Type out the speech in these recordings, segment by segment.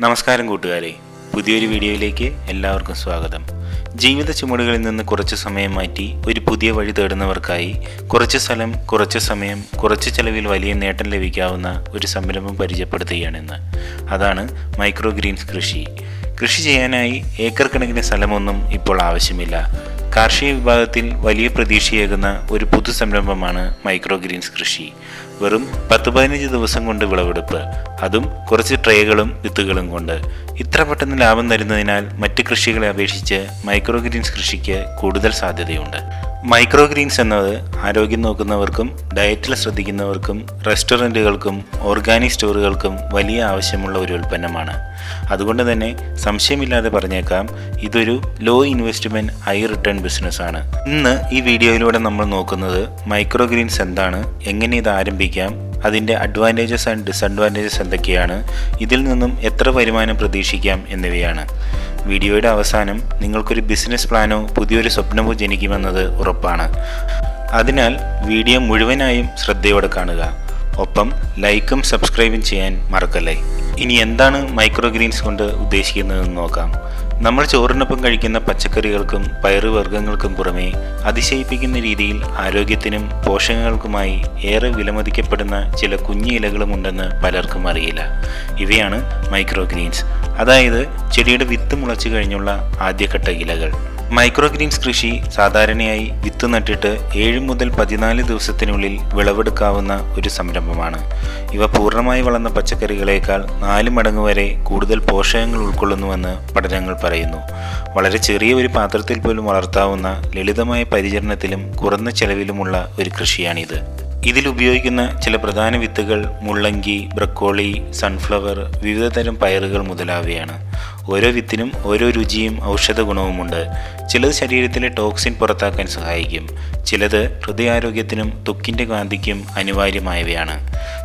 നമസ്കാരം കൂട്ടുകാരെ, പുതിയൊരു വീഡിയോയിലേക്ക് എല്ലാവർക്കും സ്വാഗതം. ജീവിത ചുമടുകളിൽ നിന്ന് കുറച്ച് സമയം മാറ്റി ഒരു പുതിയ വഴി തേടുന്നവർക്കായി കുറച്ച് സ്ഥലം, കുറച്ച് സമയം, കുറച്ച് ചെലവിൽ വലിയ നേട്ടം ലഭിക്കാവുന്ന ഒരു സംരംഭം പരിചയപ്പെടുത്തുകയാണിന്ന്. അതാണ് മൈക്രോ ഗ്രീൻസ് കൃഷി. കൃഷി ചെയ്യാനായി ഏക്കർ കണക്കിന് സ്ഥലമൊന്നും ഇപ്പോൾ ആവശ്യമില്ല. കാർഷിക വിഭാഗത്തിൽ വലിയ പ്രതീക്ഷയേകുന്ന ഒരു പുതു സംരംഭമാണ് മൈക്രോ ഗ്രീൻസ് കൃഷി. വെറും 10-15 ദിവസം കൊണ്ട് വിളവെടുപ്പ്, അതും കുറച്ച് ട്രേകളും വിത്തുകളും കൊണ്ട്. ഇത്ര പെട്ടെന്ന് ലാഭം തരുന്നതിനാൽ മറ്റ് കൃഷികളെ അപേക്ഷിച്ച് മൈക്രോ ഗ്രീൻസ് കൃഷിക്ക് കൂടുതൽ സാധ്യതയുണ്ട്. മൈക്രോ ഗ്രീൻസ് എന്നത് ആരോഗ്യം നോക്കുന്നവർക്കും ഡയറ്റിൽ ശ്രദ്ധിക്കുന്നവർക്കും റെസ്റ്റോറൻറ്റുകൾക്കും ഓർഗാനിക് സ്റ്റോറുകൾക്കും വലിയ ആവശ്യമുള്ള ഒരു ഉൽപ്പന്നമാണ്. അതുകൊണ്ട് തന്നെ സംശയമില്ലാതെ പറഞ്ഞേക്കാം, ഇതൊരു ലോ ഇൻവെസ്റ്റ്മെൻറ്റ് ഹൈ റിട്ടേൺ ബിസിനസ്സാണ്. ഇന്ന് ഈ വീഡിയോയിലൂടെ നമ്മൾ നോക്കുന്നത് മൈക്രോ ഗ്രീൻസ് എന്താണ്, എങ്ങനെ ഇത് ആരംഭിക്കാം, അതിൻ്റെ അഡ്വാൻറ്റേജസ് ആൻഡ് ഡിസഡ്വാൻറ്റേജസ് എന്തൊക്കെയാണ്, ഇതിൽ നിന്നും എത്ര വരുമാനം പ്രതീക്ഷിക്കാം എന്നിവയാണ്. വീഡിയോയുടെ അവസാനം നിങ്ങൾക്കൊരു ബിസിനസ് പ്ലാനോ പുതിയൊരു സ്വപ്നമോ ജനിക്കുമെന്നത് ഉറപ്പാണ്. അതിനാൽ വീഡിയോ മുഴുവനായും ശ്രദ്ധയോടെ കാണുക. ഒപ്പം ലൈക്കും സബ്സ്ക്രൈബും ചെയ്യാൻ മറക്കല്ലേ. ഇനി എന്താണ് മൈക്രോ ഗ്രീൻസ് കൊണ്ട് ഉദ്ദേശിക്കുന്നതെന്ന് നോക്കാം. നമ്മൾ ചോറിനൊപ്പം കഴിക്കുന്ന പച്ചക്കറികൾക്കും പയറുവർഗ്ഗങ്ങൾക്കും പുറമെ അതിശയിപ്പിക്കുന്ന രീതിയിൽ ആരോഗ്യത്തിനും പോഷകങ്ങൾക്കുമായി ഏറെ വിലമതിക്കപ്പെടുന്ന ചില കുഞ്ഞു ഇലകളും ഉണ്ടെന്ന് പലർക്കും അറിയില്ല. ഇവയാണ് മൈക്രോ ഗ്രീൻസ്, അതായത് ചെടിയുടെ വിത്ത് മുളച്ചു കഴിഞ്ഞുള്ള ആദ്യഘട്ട ഇലകൾ. മൈക്രോ ഗ്രീൻസ് കൃഷി സാധാരണയായി വിത്ത് നട്ടിട്ട് 7 മുതൽ 14 ദിവസത്തിനുള്ളിൽ വിളവെടുക്കാവുന്ന ഒരു സംരംഭമാണ്. ഇവ പൂർണ്ണമായി വളർന്ന പച്ചക്കറികളേക്കാൾ 4 മടങ്ങ് വരെ കൂടുതൽ പോഷകങ്ങൾ ഉൾക്കൊള്ളുന്നുവെന്ന് പഠനങ്ങൾ പറയുന്നു. വളരെ ചെറിയ ഒരു പാത്രത്തിൽ പോലും വളർത്താവുന്ന ലളിതമായ പരിചരണത്തിലും കുറഞ്ഞ ചെലവിലുമുള്ള ഒരു കൃഷിയാണിത്. ഇതിൽ ഉപയോഗിക്കുന്ന ചില പ്രധാന വിത്തുകൾ മുള്ളങ്കി, ബ്രക്കോളി, സൺഫ്ലവർ, വിവിധതരം പയറുകൾ മുതലായവയാണ്. ഓരോ വിത്തിനും ഓരോ രുചിയും ഔഷധ ഗുണവുമുണ്ട്. ചിലത് ശരീരത്തിലെ ടോക്സിൻ പുറത്താക്കാൻ സഹായിക്കും, ചിലത് ഹൃദയാരോഗ്യത്തിനും ത്വക്കിൻ്റെ കാന്തിക്കും അനിവാര്യമായവയാണ്.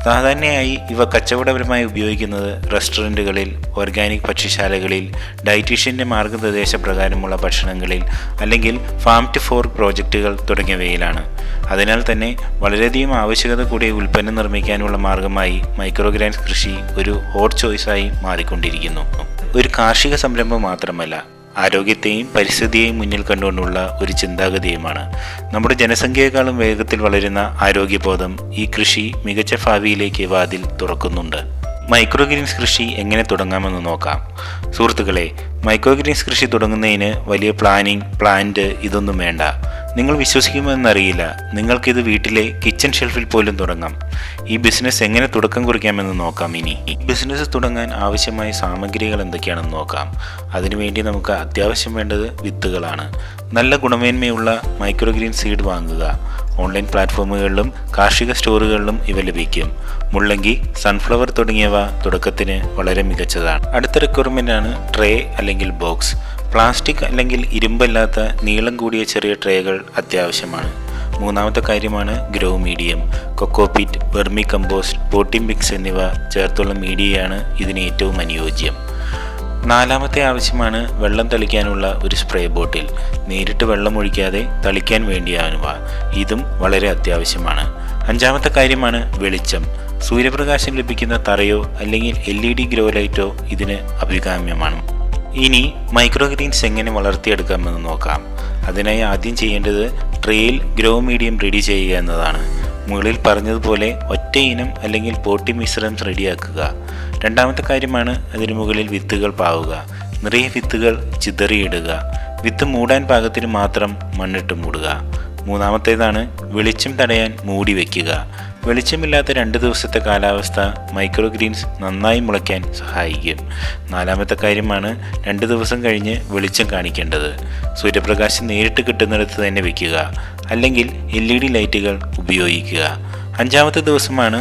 സാധാരണയായി ഇവ കച്ചവടപരമായി ഉപയോഗിക്കുന്നത് റെസ്റ്റോറൻറ്റുകളിൽ, ഓർഗാനിക് ഭക്ഷ്യശാലകളിൽ, ഡയറ്റീഷ്യൻ്റെ മാർഗനിർദ്ദേശപ്രകാരമുള്ള ഭക്ഷണങ്ങളിൽ, അല്ലെങ്കിൽ ഫാം ടു ഫോർക്ക് പ്രോജക്റ്റുകൾ തുടങ്ങിയവയിലാണ്. അതിനാൽ തന്നെ വളരെയധികം ആവശ്യകത കൂടിയ ഉൽപ്പന്നം നിർമ്മിക്കാനുള്ള മാർഗമായി മൈക്രോ ഗ്രീൻസ് കൃഷി ഒരു ഹോട്ട് ചോയ്സായി മാറിക്കൊണ്ടിരിക്കുന്നു. ഒരു കാർഷിക സംരംഭം മാത്രമല്ല, ആരോഗ്യത്തെയും പരിസ്ഥിതിയെയും മുന്നിൽ കണ്ടുകൊണ്ടുള്ള ഒരു ചിന്താഗതിയുമാണ്. നമ്മുടെ ജനസംഖ്യയെക്കാളും വേഗത്തിൽ വളരുന്ന ആരോഗ്യബോധം ഈ കൃഷി മികച്ച ഭാവിയിലേക്ക് വാതിൽ തുറക്കുന്നുണ്ട്. മൈക്രോ ഗ്രീൻസ് കൃഷി എങ്ങനെ തുടങ്ങാമെന്ന് നോക്കാം. സുഹൃത്തുക്കളെ, മൈക്രോ ഗ്രീൻസ് കൃഷി തുടങ്ങുന്നതിന് വലിയ പ്ലാന്റ് ഇതൊന്നും വേണ്ട. നിങ്ങൾ വിശ്വസിക്കുമെന്നറിയില്ല, നിങ്ങൾക്കിത് വീട്ടിലെ കിച്ചൺ ഷെൽഫിൽ പോലും തുടങ്ങാം. ഈ ബിസിനസ് എങ്ങനെ തുടക്കം കുറിക്കാമെന്ന് നോക്കാം. ഇനി ഈ ബിസിനസ് തുടങ്ങാൻ ആവശ്യമായ സാമഗ്രികൾ എന്തൊക്കെയാണെന്ന് നോക്കാം. അതിനുവേണ്ടി നമുക്ക് അത്യാവശ്യം വേണ്ടത് വിത്തുകളാണ്. നല്ല ഗുണമേന്മയുള്ള മൈക്രോ ഗ്രീൻ സീഡ് വാങ്ങുക. ഓൺലൈൻ പ്ലാറ്റ്ഫോമുകളിലും കാർഷിക സ്റ്റോറുകളിലും ഇവ ലഭിക്കും. മുള്ളങ്കി, സൺഫ്ലവർ തുടങ്ങിയവ തുടക്കത്തിന് വളരെ മികച്ചതാണ്. അടുത്ത റിക്വയർമെൻ്റാണ് ട്രേ അല്ലെങ്കിൽ ബോക്സ്. പ്ലാസ്റ്റിക് അല്ലെങ്കിൽ ഇരുമ്പല്ലാത്ത നീളം കൂടിയ ചെറിയ ട്രേകൾ അത്യാവശ്യമാണ്. മൂന്നാമത്തെ കാര്യമാണ് grow medium. Cocopeat, vermi compost, പോട്ടി മിക്സ് എന്നിവ ചേർത്തുള്ള മീഡിയയാണ് ഇതിന് ഏറ്റവും അനുയോജ്യം. നാലാമത്തെ ആവശ്യമാണ് വെള്ളം തളിക്കാനുള്ള ഒരു സ്പ്രേ ബോട്ടിൽ. നേരിട്ട് വെള്ളം ഒഴിക്കാതെ തളിക്കാൻ വേണ്ടിയാവുക, ഇതും വളരെ അത്യാവശ്യമാണ്. അഞ്ചാമത്തെ കാര്യമാണ് വെളിച്ചം. സൂര്യപ്രകാശം ലഭിക്കുന്ന തറയോ അല്ലെങ്കിൽ LED ഗ്രോ ലൈറ്റോ ഇതിന് അഭികാമ്യമാണ്. ഇനി മൈക്രോ ഗ്രീൻസ് എങ്ങനെ വളർത്തിയെടുക്കാമെന്ന് നോക്കാം. അതിനായി ആദ്യം ചെയ്യേണ്ടത് ട്രേയിൽ ഗ്രോ മീഡിയം റെഡി ചെയ്യുക എന്നതാണ്. മുകളിൽ പറഞ്ഞതുപോലെ ഒറ്റ ഇനം അല്ലെങ്കിൽ പോട്ടി മിശ്രം റെഡിയാക്കുക. രണ്ടാമത്തെ കാര്യമാണ് അതിനു മുകളിൽ വിത്തുകൾ പാവുക. നിറയെ വിത്തുകൾ ചിതറിയിടുക. വിത്ത് മൂടാൻ പാകത്തിന് മാത്രം മണ്ണിട്ട് മൂടുക. മൂന്നാമത്തേതാണ് വെളിച്ചം തടയാൻ മൂടി വയ്ക്കുക. വെളിച്ചമില്ലാത്ത 2 ദിവസത്തെ കാലാവസ്ഥ മൈക്രോ ഗ്രീൻസ് നന്നായി മുളയ്ക്കാൻ സഹായിക്കും. നാലാമത്തെ കാര്യമാണ് 2 ദിവസം കഴിഞ്ഞ് വെളിച്ചം കാണിക്കേണ്ടത്. സൂര്യപ്രകാശം നേരിട്ട് കിട്ടുന്നിടത്ത് തന്നെ വയ്ക്കുക, അല്ലെങ്കിൽ LED ലൈറ്റുകൾ ഉപയോഗിക്കുക. അഞ്ചാമത്തെ ദിവസമാണ്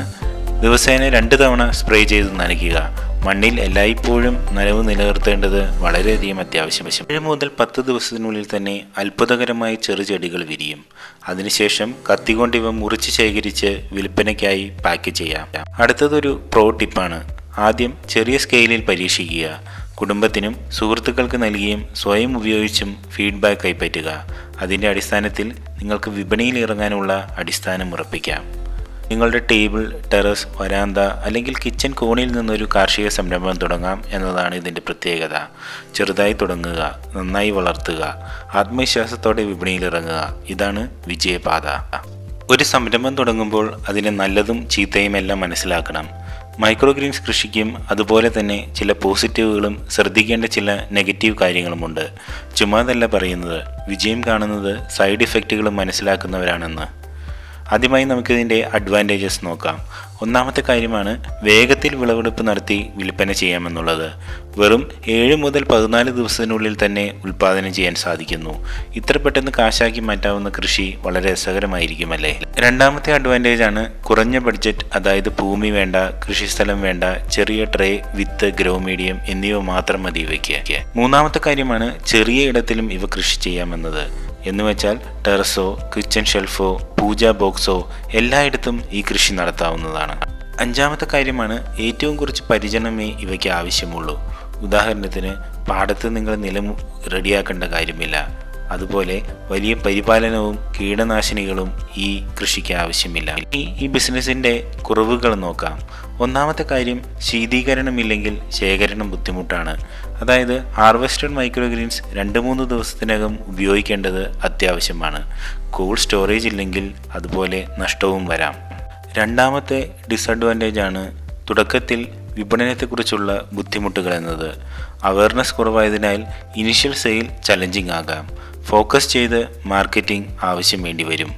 ദിവസേന 2 തവണ സ്പ്രേ ചെയ്ത് നനയ്ക്കുക. മണ്ണിൽ എല്ലായ്പ്പോഴും നനവ് നിലനിർത്തേണ്ടത് വളരെയധികം അത്യാവശ്യമാണ്. 7 മുതൽ 10 ദിവസത്തിനുള്ളിൽ തന്നെ അത്ഭുതകരമായ ചെറുചെടികൾ വിരിയും. അതിനുശേഷം കത്തികൊണ്ട് ഇവ മുറിച്ച് ശേഖരിച്ച് വിൽപ്പനയ്ക്കായി പാക്ക് ചെയ്യാം. അടുത്തതൊരു പ്രോ ടിപ്പാണ്. ആദ്യം ചെറിയ സ്കെയിലിൽ പരീക്ഷിക്കുക. കുടുംബത്തിനും സുഹൃത്തുക്കൾക്ക് നൽകിയും സ്വയം ഉപയോഗിച്ചും ഫീഡ്ബാക്ക് കൈപ്പറ്റുക. അതിൻ്റെ അടിസ്ഥാനത്തിൽ നിങ്ങൾക്ക് വിപണിയിൽ ഇറങ്ങാനുള്ള അടിസ്ഥാനം ഉറപ്പിക്കാം. നിങ്ങളുടെ ടേബിൾ, ടെറസ്, വരാന്ത അല്ലെങ്കിൽ കിച്ചൺ കോണിൽ നിന്നൊരു കാർഷിക സംരംഭം തുടങ്ങാം എന്നതാണ് ഇതിൻ്റെ പ്രത്യേകത. ചെറുതായി തുടങ്ങുക, നന്നായി വളർത്തുക, ആത്മവിശ്വാസത്തോടെ വിപണിയിലിറങ്ങുക, ഇതാണ് വിജയപാത. ഒരു സംരംഭം തുടങ്ങുമ്പോൾ അതിന് നല്ലതും ചീത്തയും എല്ലാം മനസ്സിലാക്കണം. മൈക്രോ ഗ്രീൻസ് കൃഷിക്കും അതുപോലെ തന്നെ ചില പോസിറ്റീവുകളും ശ്രദ്ധിക്കേണ്ട ചില നെഗറ്റീവ് കാര്യങ്ങളുമുണ്ട്. ചുമ്മാതല്ല പറയുന്നത്, വിജയം കാണുന്നത് സൈഡ് ഇഫക്റ്റുകളും മനസ്സിലാക്കുന്നവരാണെന്ന്. ആദ്യമായി നമുക്കിതിൻ്റെ അഡ്വാൻറ്റേജസ് നോക്കാം. ഒന്നാമത്തെ കാര്യമാണ് വേഗത്തിൽ വിളവെടുപ്പ് നടത്തി വിൽപ്പന ചെയ്യാമെന്നുള്ളത്. വെറും 7 മുതൽ 14 ദിവസത്തിനുള്ളിൽ തന്നെ ഉൽപ്പാദനം ചെയ്യാൻ സാധിക്കുന്നു. ഇത്ര പെട്ടെന്ന് കാശാക്കി മാറ്റാവുന്ന കൃഷി വളരെ രസകരമായിരിക്കുമല്ലേ. രണ്ടാമത്തെ അഡ്വാൻറ്റേജ് ആണ് കുറഞ്ഞ ബഡ്ജറ്റ്, അതായത് ഭൂമി വേണ്ട, കൃഷിസ്ഥലം വേണ്ട, ചെറിയ ട്രേ, വിത്ത്, ഗ്രോ മീഡിയം എന്നിവ മാത്രം മതി ഇവയ്ക്ക്. മൂന്നാമത്തെ കാര്യമാണ് ചെറിയ ഇടത്തിലും ഇവ കൃഷി ചെയ്യാമെന്നത്. എന്നുവെച്ചാൽ ടെറസോ, കിച്ചൺ ഷെൽഫോ, പൂജാ ബോക്സോ എല്ലായിടത്തും ഈ കൃഷി നടത്താവുന്നതാണ്. അഞ്ചാമത്തെ കാര്യമാണ് ഏറ്റവും കുറച്ച് പരിചരണമേ ഇവയ്ക്ക് ആവശ്യമുള്ളൂ. ഉദാഹരണത്തിന് പാടത്ത് നിങ്ങൾ നിലം റെഡിയാക്കേണ്ട കാര്യമില്ല. അതുപോലെ വലിയ പരിപാലനവും കീടനാശിനികളും ഈ കൃഷിക്ക് ആവശ്യമില്ല. ഈ ബിസിനസ്സിൻ്റെ കുറവുകൾ നോക്കാം. ഒന്നാമത്തെ കാര്യം, ശീതീകരണമില്ലെങ്കിൽ ശേഖരണം ബുദ്ധിമുട്ടാണ്. അതായത് ഹാർവെസ്റ്റഡ് മൈക്രോ ഗ്രീൻസ് 2-3 ദിവസത്തിനകം ഉപയോഗിക്കേണ്ടത് അത്യാവശ്യമാണ്. കോൾഡ് സ്റ്റോറേജ് ഇല്ലെങ്കിൽ അതുപോലെ നഷ്ടവും വരാം. രണ്ടാമത്തെ ഡിസഡ്വാൻറ്റേജ് ആണ് തുടക്കത്തിൽ വിപണനത്തെക്കുറിച്ചുള്ള ബുദ്ധിമുട്ടുകൾ എന്നത്. അവയർനെസ് കുറവായതിനാൽ ഇനിഷ്യൽ സെയിൽ ചലഞ്ചിങ് ആകാം. ഫോക്കസ് ചെയ്ത് മാർക്കറ്റിംഗ് ആവശ്യം വേണ്ടി വരും.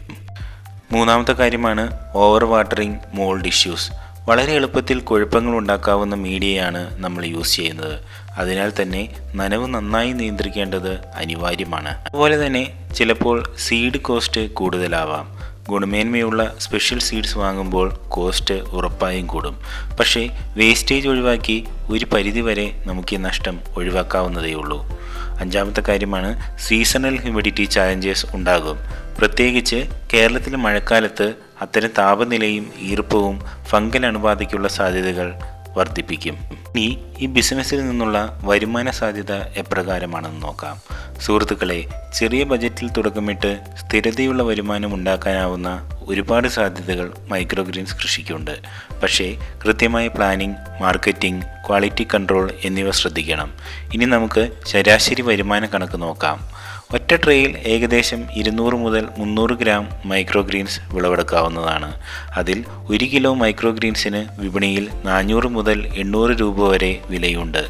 മൂന്നാമത്തെ കാര്യമാണ് ഓവർ വാട്ടറിംഗ്, മോൾഡ് ഇഷ്യൂസ്. വളരെ എളുപ്പത്തിൽ കുഴപ്പങ്ങൾ ഉണ്ടാക്കാവുന്ന മീഡിയയാണ് നമ്മൾ യൂസ് ചെയ്യുന്നത്. അതിനാൽ തന്നെ നനവ് നന്നായി നിയന്ത്രിക്കേണ്ടത് അനിവാര്യമാണ്. അതുപോലെ തന്നെ ചിലപ്പോൾ സീഡ് കോസ്റ്റ് കൂടുതലാവാം. ഗുണമേന്മയുള്ള സ്പെഷ്യൽ സീഡ്സ് വാങ്ങുമ്പോൾ കോസ്റ്റ് ഉറപ്പായും കൂടും. പക്ഷേ വേസ്റ്റേജ് ഒഴിവാക്കി ഒരു പരിധിവരെ നമുക്ക് ഈ നഷ്ടം ഒഴിവാക്കാവുന്നതേ ഉള്ളൂ. അഞ്ചാമത്തെ കാര്യമാണ് സീസണൽ ഹ്യൂമിഡിറ്റി ചാലഞ്ചസ് ഉണ്ടാകും. പ്രത്യേകിച്ച് കേരളത്തിലെ മഴക്കാലത്ത് അത്തരം താപനിലയും ഈർപ്പവും ഫംഗൽ അണുബാധയ്ക്കുള്ള സാധ്യതകൾ വർദ്ധിപ്പിക്കും. ഇനി ഈ ബിസിനസ്സിൽ നിന്നുള്ള വരുമാന സാധ്യത എപ്രകാരമാണെന്ന് നോക്കാം. സുഹൃത്തുക്കളെ, ചെറിയ ബജറ്റിൽ തുടക്കമിട്ട് സ്ഥിരതയുള്ള വരുമാനം ഉണ്ടാക്കാനാവുന്ന ഒരുപാട് സാധ്യതകൾ മൈക്രോ ഗ്രീൻസ് കൃഷിക്കുണ്ട്. പക്ഷേ കൃത്യമായ പ്ലാനിംഗ്, മാർക്കറ്റിംഗ്, ക്വാളിറ്റി കൺട്രോൾ എന്നിവ ശ്രദ്ധിക്കണം. ഇനി നമുക്ക് ശരാശരി വരുമാന കണക്ക് നോക്കാം. ഒറ്റ ട്രേയിൽ ഏകദേശം 200 മുതൽ 300 ഗ്രാം മൈക്രോ ഗ്രീൻസ് വിളവെടുക്കാവുന്നതാണ്. അതിൽ 1 കിലോ മൈക്രോ ഗ്രീൻസിന് വിപണിയിൽ 400 മുതൽ 800 രൂപ വരെ വിലയുണ്ട്.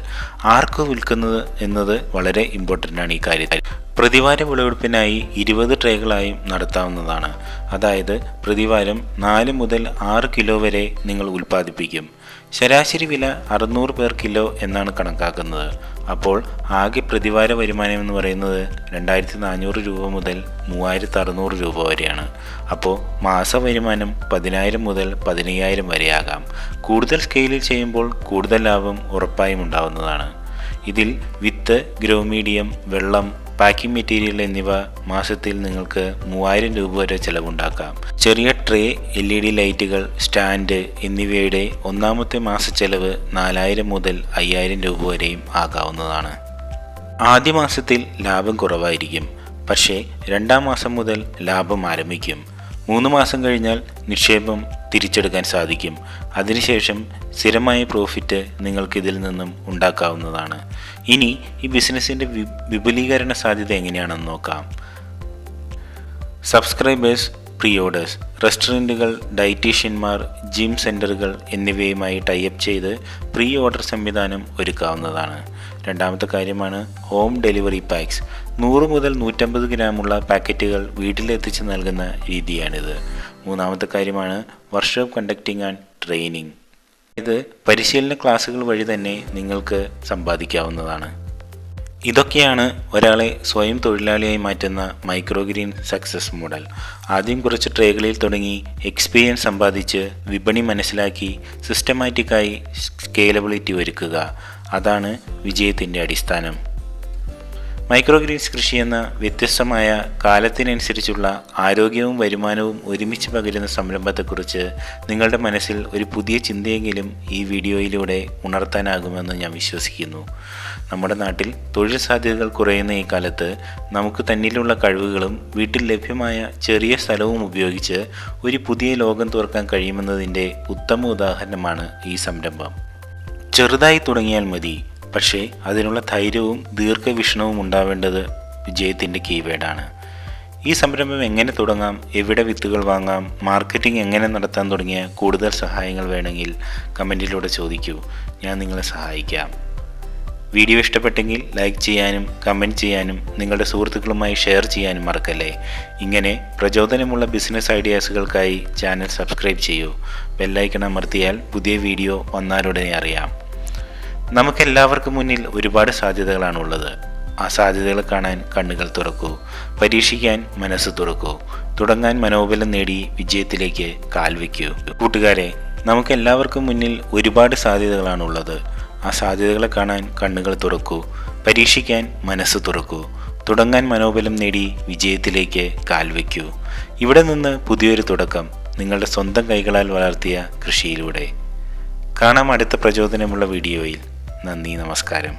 ആർക്ക് വിൽക്കുന്നത് എന്നത് വളരെ ഇമ്പോർട്ടൻ്റ് ആണ് ഈ കാര്യത്തിൽ. പ്രതിവാര വിളവെടുപ്പിനായി 20 ട്രേകളായും നടത്താവുന്നതാണ്. അതായത് പ്രതിവാരം 4 മുതൽ 6 കിലോ വരെ നിങ്ങൾ ഉൽപ്പാദിപ്പിക്കും. ശരാശരി വില 600 പെർ കിലോ എന്നാണ് കണക്കാക്കുന്നത്. അപ്പോൾ ആകെ പ്രതിവാര വരുമാനം എന്ന് പറയുന്നത് 2400 രൂപ മുതൽ 3600 രൂപ വരെയാണ്. അപ്പോൾ മാസ വരുമാനം 10,000 മുതൽ 15,000 വരെയാകാം. കൂടുതൽ സ്കെയിലിൽ ചെയ്യുമ്പോൾ കൂടുതൽ ലാഭം ഉറപ്പായും ഉണ്ടാവുന്നതാണ്. ഇതിൽ വിത്ത്, ഗ്രോ മീഡിയം, വെള്ളം, പാക്കിംഗ് മെറ്റീരിയൽ എന്നിവ മാസത്തിൽ നിങ്ങൾക്ക് 3000 രൂപ വരെ ചിലവുണ്ടാക്കാം. ചെറിയ ട്രേ, LED ലൈറ്റുകൾ, സ്റ്റാൻഡ് എന്നിവയുടെ ഒന്നാമത്തെ മാസ ചെലവ് 4000 മുതൽ 5000 രൂപ വരെയും ആകാവുന്നതാണ്. ആദ്യ മാസത്തിൽ ലാഭം കുറവായിരിക്കും. പക്ഷേ 2-ാം മാസം മുതൽ ലാഭം ആരംഭിക്കും. 3 മാസം കഴിഞ്ഞാൽ നിക്ഷേപം തിരിച്ചെടുക്കാൻ സാധിക്കും. അതിനുശേഷം സ്ഥിരമായ പ്രോഫിറ്റ് നിങ്ങൾക്ക് ഇതിൽ നിന്നും ഉണ്ടാക്കാവുന്നതാണ്. ഇനി ഈ ബിസിനസ്സിൻ്റെ വിപുലീകരണ സാധ്യത എങ്ങനെയാണെന്ന് നോക്കാം. Subscribers, pre orders. റെസ്റ്റോറൻറ്റുകൾ, ഡയറ്റീഷ്യന്മാർ, ജിം സെൻ്ററുകൾ എന്നിവയുമായി ടൈപ്പ് ചെയ്ത് പ്രീ ഓർഡർ സംവിധാനം ഒരുക്കാവുന്നതാണ്. രണ്ടാമത്തെ കാര്യമാണ് ഹോം ഡെലിവറി പാക്സ്. 100 മുതൽ 150 ഗ്രാമുള്ള പാക്കറ്റുകൾ വീട്ടിലെത്തിച്ച് നൽകുന്ന രീതിയാണിത്. മൂന്നാമത്തെ കാര്യമാണ് വർക്ക്ഷോപ്പ് കണ്ടക്ടിങ് ആൻഡ് ട്രെയിനിങ്. ഇത് പരിശീലന ക്ലാസ്സുകൾ വഴി തന്നെ നിങ്ങൾക്ക് സമ്പാദിക്കാവുന്നതാണ്. ഇതൊക്കെയാണ് ഒരാളെ സ്വയം തൊഴിലാളിയായി മാറ്റുന്ന മൈക്രോ ഗ്രീൻ സക്സസ് മോഡൽ. ആദ്യം കുറച്ച് ട്രേകളിൽ തുടങ്ങി എക്സ്പീരിയൻസ് സമ്പാദിച്ച് വിപണി മനസ്സിലാക്കി സിസ്റ്റമാറ്റിക്കായി സ്കേലബിലിറ്റി ഒരുക്കുക. അതാണ് വിജയത്തിൻ്റെ അടിസ്ഥാനം. മൈക്രോ ഗ്രീൻസ് കൃഷി എന്ന വ്യത്യസ്തമായ കാലത്തിനനുസരിച്ചുള്ള ആരോഗ്യവും വരുമാനവും ഒരുമിച്ച് പകരുന്ന സംരംഭത്തെക്കുറിച്ച് നിങ്ങളുടെ മനസ്സിൽ ഒരു പുതിയ ചിന്തയെങ്കിലും ഈ വീഡിയോയിലൂടെ ഉണർത്താനാകുമെന്ന് ഞാൻ വിശ്വസിക്കുന്നു. നമ്മുടെ നാട്ടിൽ തൊഴിൽ സാധ്യതകൾ കുറയുന്ന ഈ കാലത്ത് നമുക്ക് തന്നിലുള്ള കഴിവുകളും വീട്ടിൽ ലഭ്യമായ ചെറിയ സ്ഥലവും ഉപയോഗിച്ച് ഒരു പുതിയ ലോകം തുറക്കാൻ കഴിയുമെന്നതിൻ്റെ ഉത്തമ ഉദാഹരണമാണ് ഈ സംരംഭം. ചെറുതായി തുടങ്ങിയാൽ മതി, പക്ഷേ അതിനുള്ള ധൈര്യവും ദീർഘവീക്ഷണവും ഉണ്ടാവേണ്ടത് വിജയത്തിൻ്റെ കീവേഡാണ്. ഈ സംരംഭം എങ്ങനെ തുടങ്ങാം, എവിടെ വിത്തുകൾ വാങ്ങാം, മാർക്കറ്റിംഗ് എങ്ങനെ നടത്താൻ തുടങ്ങിയ കൂടുതൽ സഹായങ്ങൾ വേണമെങ്കിൽ കമൻറ്റിലൂടെ ചോദിക്കൂ. ഞാൻ നിങ്ങളെ സഹായിക്കാം. വീഡിയോ ഇഷ്ടപ്പെട്ടെങ്കിൽ ലൈക്ക് ചെയ്യാനും കമൻറ്റ് ചെയ്യാനും നിങ്ങളുടെ സുഹൃത്തുക്കളുമായി ഷെയർ ചെയ്യാനും മറക്കല്ലേ. ഇങ്ങനെ പ്രചോദനമുള്ള ബിസിനസ് ഐഡിയാസുകൾക്കായി ചാനൽ സബ്സ്ക്രൈബ് ചെയ്യൂ. ബെല്ലൈക്കൺ അമർത്തിയാൽ പുതിയ വീഡിയോ വന്നാലുടനെ അറിയാം. നമുക്കെല്ലാവർക്കും മുന്നിൽ ഒരുപാട് സാധ്യതകളാണുള്ളത്. ആ സാധ്യതകൾ കാണാൻ കണ്ണുകൾ തുറക്കൂ, പരീക്ഷിക്കാൻ മനസ്സ് തുറക്കൂ, തുടങ്ങാൻ മനോബലം നേടി വിജയത്തിലേക്ക് കാൽവയ്ക്കൂ. കൂട്ടുകാരെ, നമുക്കെല്ലാവർക്കും മുന്നിൽ ഒരുപാട് സാധ്യതകളാണുള്ളത്. ആ സാധ്യതകളെ കാണാൻ കണ്ണുകൾ തുറക്കൂ, പരീക്ഷിക്കാൻ മനസ്സ് തുറക്കൂ, തുടങ്ങാൻ മനോബലം നേടി വിജയത്തിലേക്ക് കാൽവയ്ക്കൂ. ഇവിടെ നിന്ന് പുതിയൊരു തുടക്കം നിങ്ങളുടെ സ്വന്തം കൈകളാൽ വളർത്തിയ കൃഷിയിലൂടെ. കാണാം അടുത്ത പ്രചോദനമുള്ള വീഡിയോയിൽ. നന്ദി, നമസ്കാരം.